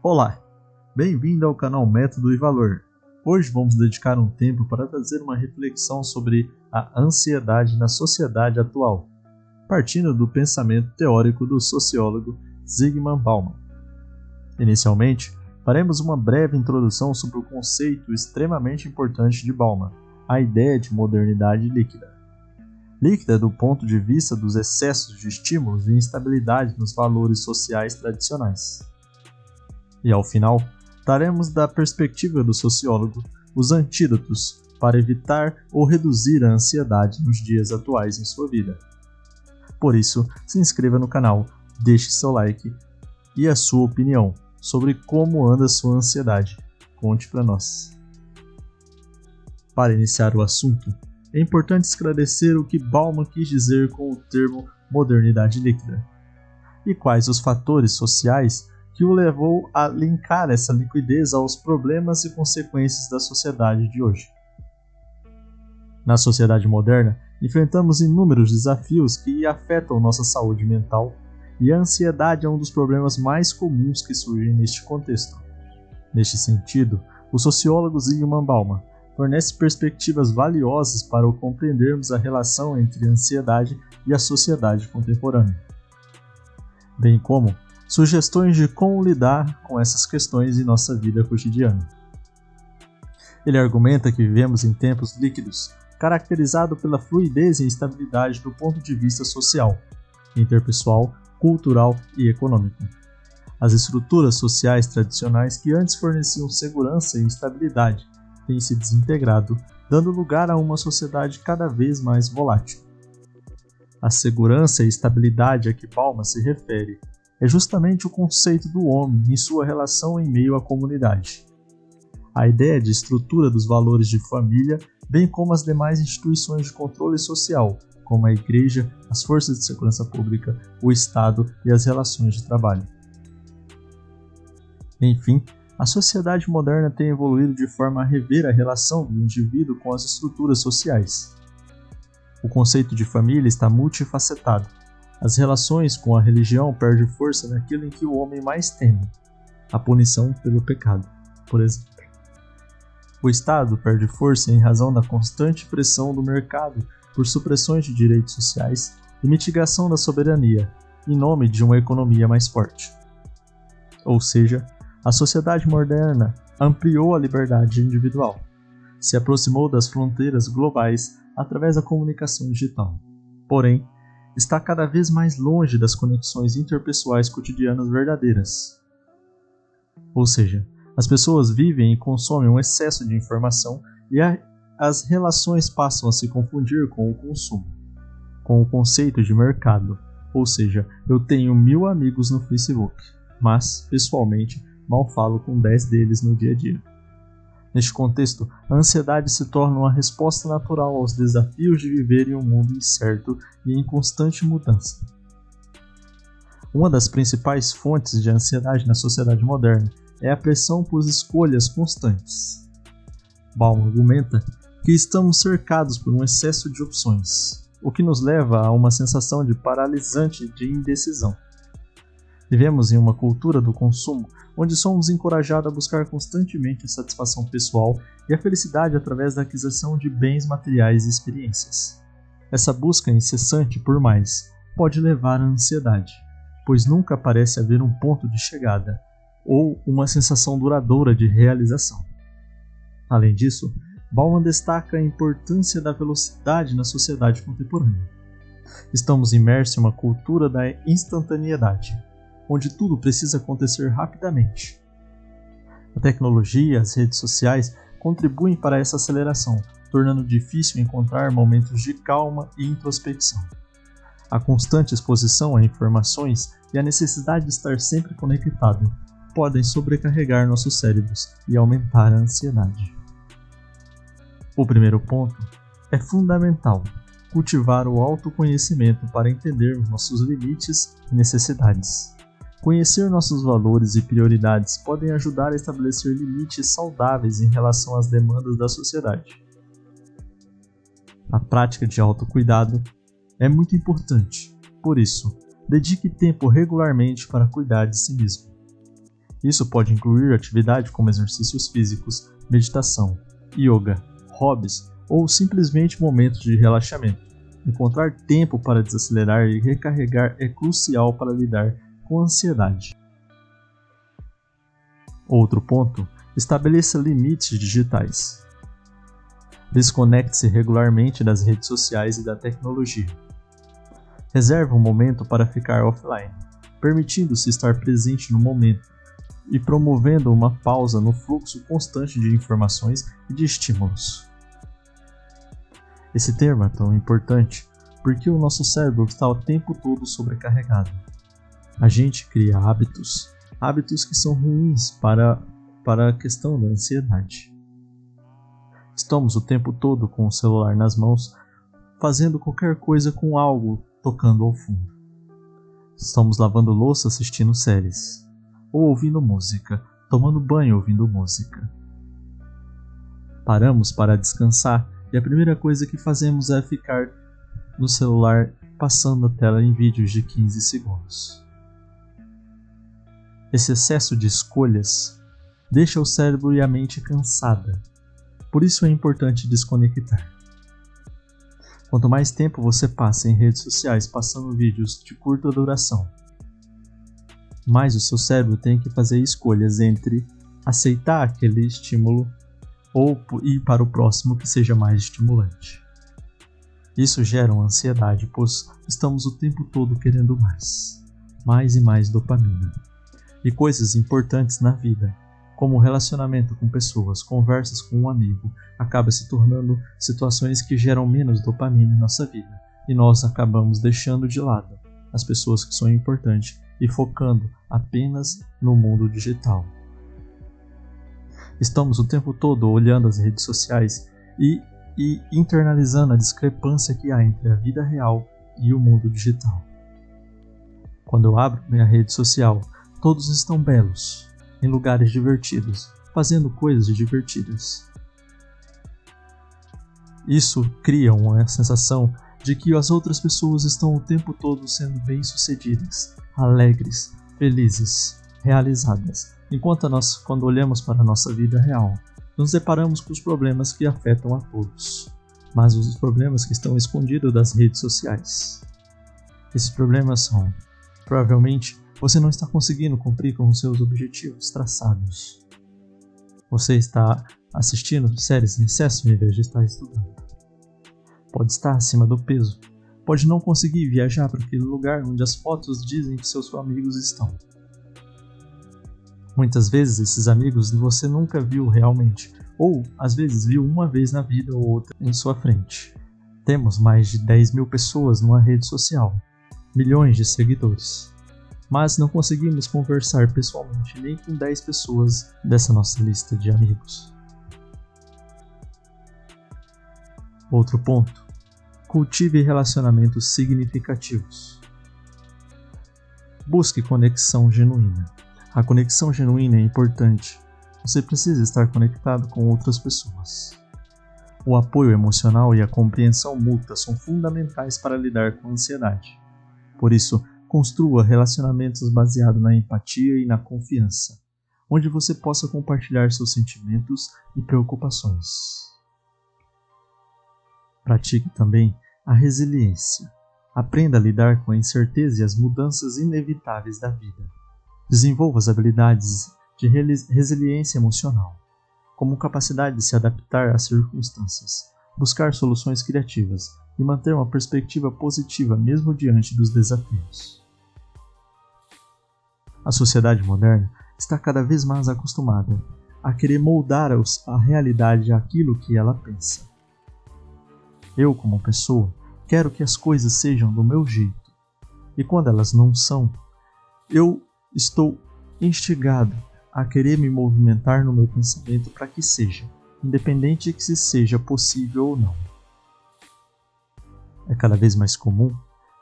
Olá, bem-vindo ao canal Método e Valor. Hoje vamos dedicar um tempo para trazer uma reflexão sobre a ansiedade na sociedade atual, partindo do pensamento teórico do sociólogo Zygmunt Bauman. Inicialmente, faremos uma breve introdução sobre o conceito extremamente importante de Bauman, a ideia de modernidade líquida. Líquida do ponto de vista dos excessos de estímulos e instabilidade nos valores sociais tradicionais. E ao final, daremos da perspectiva do sociólogo os antídotos para evitar ou reduzir a ansiedade nos dias atuais em sua vida. Por isso, se inscreva no canal, deixe seu like e a sua opinião sobre como anda a sua ansiedade. Conte para nós. Para iniciar o assunto, é importante esclarecer o que Bauman quis dizer com o termo modernidade líquida e quais os fatores sociais que o levou a linkar essa liquidez aos problemas e consequências da sociedade de hoje. Na sociedade moderna, enfrentamos inúmeros desafios que afetam nossa saúde mental, e a ansiedade é um dos problemas mais comuns que surgem neste contexto. Neste sentido, o sociólogo Zygmunt Bauman fornece perspectivas valiosas para compreendermos a relação entre a ansiedade e a sociedade contemporânea, bem como sugestões de como lidar com essas questões em nossa vida cotidiana. Ele argumenta que vivemos em tempos líquidos, caracterizado pela fluidez e instabilidade do ponto de vista social, interpessoal, cultural e econômico. As estruturas sociais tradicionais que antes forneciam segurança e estabilidade têm se desintegrado, dando lugar a uma sociedade cada vez mais volátil. A segurança e estabilidade a que Bauman se refere é justamente o conceito do homem em sua relação em meio à comunidade. A ideia de estrutura dos valores de família, bem como as demais instituições de controle social, como a igreja, as forças de segurança pública, o Estado e as relações de trabalho. Enfim, a sociedade moderna tem evoluído de forma a rever a relação do indivíduo com as estruturas sociais. O conceito de família está multifacetado. As relações com a religião perdem força naquilo em que o homem mais teme, a punição pelo pecado, por exemplo. O Estado perde força em razão da constante pressão do mercado por supressões de direitos sociais e mitigação da soberania, em nome de uma economia mais forte. Ou seja, a sociedade moderna ampliou a liberdade individual, se aproximou das fronteiras globais através da comunicação digital. Porém, está cada vez mais longe das conexões interpessoais cotidianas verdadeiras. Ou seja, as pessoas vivem e consomem um excesso de informação e as relações passam a se confundir com o consumo, com o conceito de mercado. Ou seja, eu tenho 1000 amigos no Facebook, mas, pessoalmente, mal falo com 10 deles no dia a dia. Neste contexto, a ansiedade se torna uma resposta natural aos desafios de viver em um mundo incerto e em constante mudança. Uma das principais fontes de ansiedade na sociedade moderna é a pressão por escolhas constantes. Bauman argumenta que estamos cercados por um excesso de opções, o que nos leva a uma sensação de paralisante de indecisão. Vivemos em uma cultura do consumo, onde somos encorajados a buscar constantemente a satisfação pessoal e a felicidade através da aquisição de bens materiais e experiências. Essa busca incessante por mais pode levar à ansiedade, pois nunca parece haver um ponto de chegada ou uma sensação duradoura de realização. Além disso, Bauman destaca a importância da velocidade na sociedade contemporânea. Estamos imersos em uma cultura da instantaneidade, onde tudo precisa acontecer rapidamente. A tecnologia e as redes sociais contribuem para essa aceleração, tornando difícil encontrar momentos de calma e introspecção. A constante exposição a informações e a necessidade de estar sempre conectado podem sobrecarregar nossos cérebros e aumentar a ansiedade. O primeiro ponto é fundamental: cultivar o autoconhecimento para entendermos nossos limites e necessidades. Conhecer nossos valores e prioridades podem ajudar a estabelecer limites saudáveis em relação às demandas da sociedade. A prática de autocuidado é muito importante, por isso, dedique tempo regularmente para cuidar de si mesmo. Isso pode incluir atividade como exercícios físicos, meditação, yoga, hobbies ou simplesmente momentos de relaxamento. Encontrar tempo para desacelerar e recarregar é crucial para lidar com a ansiedade. Outro ponto, estabeleça limites digitais. Desconecte-se regularmente das redes sociais e da tecnologia. Reserve um momento para ficar offline, permitindo-se estar presente no momento e promovendo uma pausa no fluxo constante de informações e de estímulos. Esse termo é tão importante porque o nosso cérebro está o tempo todo sobrecarregado. A gente cria hábitos que são ruins para a questão da ansiedade. Estamos o tempo todo com o celular nas mãos, fazendo qualquer coisa com algo tocando ao fundo. Estamos lavando louça assistindo séries, ou ouvindo música, tomando banho ouvindo música. Paramos para descansar e a primeira coisa que fazemos é ficar no celular passando a tela em vídeos de 15 segundos. Esse excesso de escolhas deixa o cérebro e a mente cansada. Por isso é importante desconectar. Quanto mais tempo você passa em redes sociais passando vídeos de curta duração, mais o seu cérebro tem que fazer escolhas entre aceitar aquele estímulo ou ir para o próximo que seja mais estimulante. Isso gera uma ansiedade, pois estamos o tempo todo querendo mais e mais dopamina. E coisas importantes na vida, como relacionamento com pessoas, conversas com um amigo, acaba se tornando situações que geram menos dopamina em nossa vida, e nós acabamos deixando de lado as pessoas que são importantes e focando apenas no mundo digital. Estamos o tempo todo olhando as redes sociais e internalizando a discrepância que há entre a vida real e o mundo digital. Quando eu abro minha rede social, todos estão belos, em lugares divertidos, fazendo coisas divertidas. Isso cria uma sensação de que as outras pessoas estão o tempo todo sendo bem-sucedidas, alegres, felizes, realizadas, enquanto nós, quando olhamos para a nossa vida real, nos deparamos com os problemas que afetam a todos, mas os problemas que estão escondidos das redes sociais. Esses problemas são, provavelmente, você não está conseguindo cumprir com os seus objetivos traçados. Você está assistindo séries em excesso em vez de estar estudando. Pode estar acima do peso. Pode não conseguir viajar para aquele lugar onde as fotos dizem que seus amigos estão. Muitas vezes esses amigos você nunca viu realmente, ou às vezes viu uma vez na vida ou outra em sua frente. Temos mais de 10 mil pessoas numa rede social, milhões de seguidores, mas não conseguimos conversar pessoalmente nem com 10 pessoas dessa nossa lista de amigos. Outro ponto: cultive relacionamentos significativos. Busque conexão genuína. A conexão genuína é importante. Você precisa estar conectado com outras pessoas. O apoio emocional e a compreensão mútua são fundamentais para lidar com a ansiedade. Por isso, construa relacionamentos baseados na empatia e na confiança, onde você possa compartilhar seus sentimentos e preocupações. Pratique também a resiliência. Aprenda a lidar com a incerteza e as mudanças inevitáveis da vida. Desenvolva as habilidades de resiliência emocional, como capacidade de se adaptar às circunstâncias, buscar soluções criativas e manter uma perspectiva positiva mesmo diante dos desafios. A sociedade moderna está cada vez mais acostumada a querer moldar a realidade àquilo que ela pensa. Eu, como pessoa, quero que as coisas sejam do meu jeito, e quando elas não são, eu estou instigado a querer me movimentar no meu pensamento para que seja, independente de que se seja possível ou não. É cada vez mais comum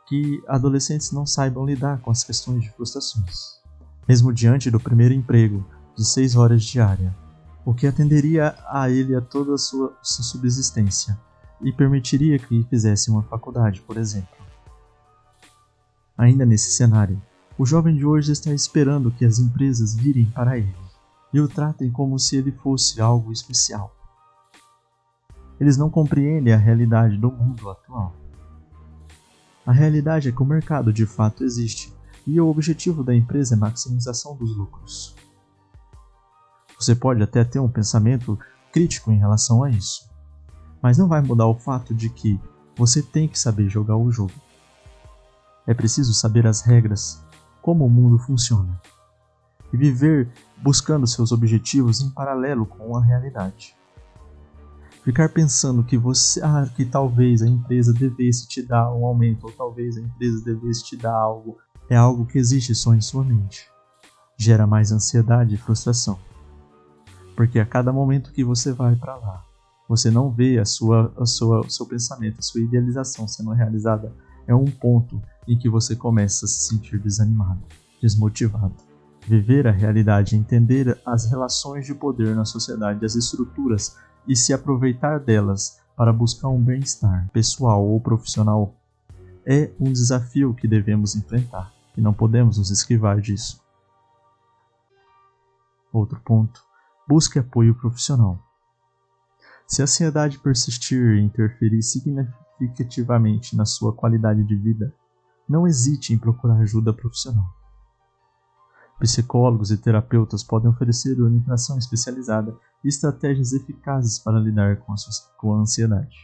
que adolescentes não saibam lidar com as questões de frustrações, mesmo diante do primeiro emprego de 6 horas diária, o que atenderia a ele a toda a sua subsistência e permitiria que fizesse uma faculdade, por exemplo. Ainda nesse cenário, O jovem de hoje está esperando que as empresas virem para ele e o tratem como se ele fosse algo especial. Eles não compreendem a realidade do mundo atual. A realidade é que o mercado de fato existe e o objetivo da empresa é a maximização dos lucros. Você pode até ter um pensamento crítico em relação a isso, mas não vai mudar o fato de que você tem que saber jogar o jogo. É preciso saber as regras, como o mundo funciona, e viver buscando seus objetivos em paralelo com a realidade. Ficar pensando que talvez a empresa devesse te dar um aumento, ou talvez a empresa devesse te dar algo, é algo que existe só em sua mente. Gera mais ansiedade e frustração. Porque a cada momento que você vai para lá, você não vê o seu pensamento, a sua idealização sendo realizada, é um ponto em que você começa a se sentir desanimado, desmotivado. Viver a realidade, entender as relações de poder na sociedade, as estruturas e se aproveitar delas para buscar um bem-estar pessoal ou profissional é um desafio que devemos enfrentar e não podemos nos esquivar disso. Outro ponto. Busque apoio profissional. Se a ansiedade persistir e interferir significativamente na sua qualidade de vida, não hesite em procurar ajuda profissional. Psicólogos e terapeutas podem oferecer orientação especializada e estratégias eficazes para lidar com a ansiedade.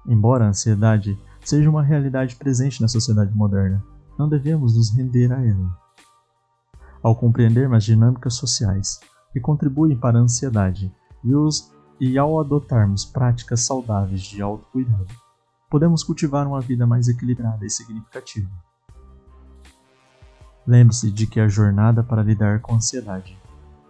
Embora a ansiedade seja uma realidade presente na sociedade moderna, não devemos nos render a ela. Ao compreendermos as dinâmicas sociais que contribuem para a ansiedade e ao adotarmos práticas saudáveis de autocuidado, podemos cultivar uma vida mais equilibrada e significativa. Lembre-se de que a jornada para lidar com a ansiedade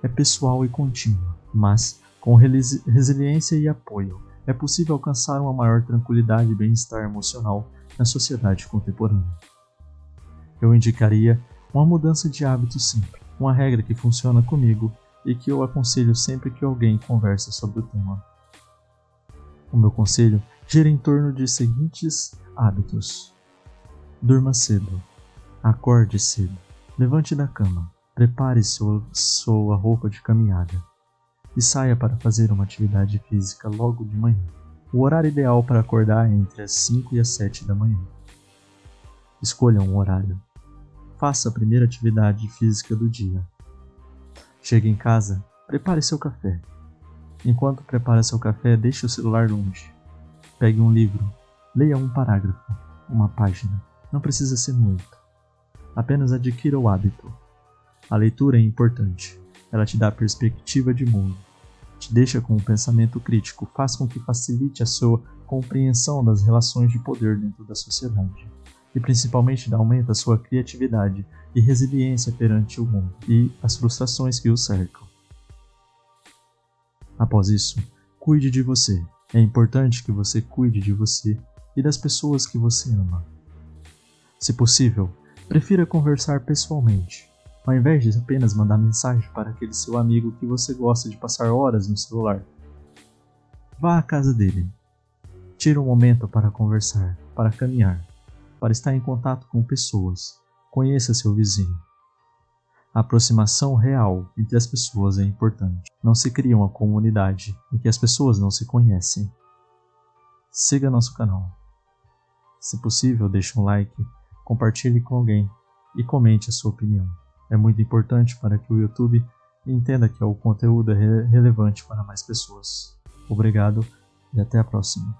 é pessoal e contínua, mas, com resiliência e apoio, é possível alcançar uma maior tranquilidade e bem-estar emocional na sociedade contemporânea. Eu indicaria uma mudança de hábito simples, uma regra que funciona comigo e que eu aconselho sempre que alguém conversa sobre o tema. O meu conselho gira em torno de seguintes hábitos. Durma cedo. Acorde cedo. Levante da cama. Prepare sua roupa de caminhada. E saia para fazer uma atividade física logo de manhã. O horário ideal para acordar é entre as 5 e as 7 da manhã. Escolha um horário. Faça a primeira atividade física do dia. Chegue em casa, prepare seu café. Enquanto prepara seu café, deixe o celular longe. Pegue um livro, leia um parágrafo, uma página. Não precisa ser muito. Apenas adquira o hábito. A leitura é importante. Ela te dá perspectiva de mundo. Te deixa com um pensamento crítico, faz com que facilite a sua compreensão das relações de poder dentro da sociedade. E principalmente aumenta a sua criatividade e resiliência perante o mundo e as frustrações que o cercam. Após isso, cuide de você. É importante que você cuide de você e das pessoas que você ama. Se possível, prefira conversar pessoalmente, ao invés de apenas mandar mensagem para aquele seu amigo que você gosta de passar horas no celular. Vá à casa dele. Tire um momento para conversar, para caminhar, para estar em contato com pessoas. Conheça seu vizinho. A aproximação real entre as pessoas é importante. Não se cria uma comunidade em que as pessoas não se conhecem. Siga nosso canal. Se possível, deixe um like, compartilhe com alguém e comente a sua opinião. É muito importante para que o YouTube entenda que o conteúdo é relevante para mais pessoas. Obrigado e até a próxima.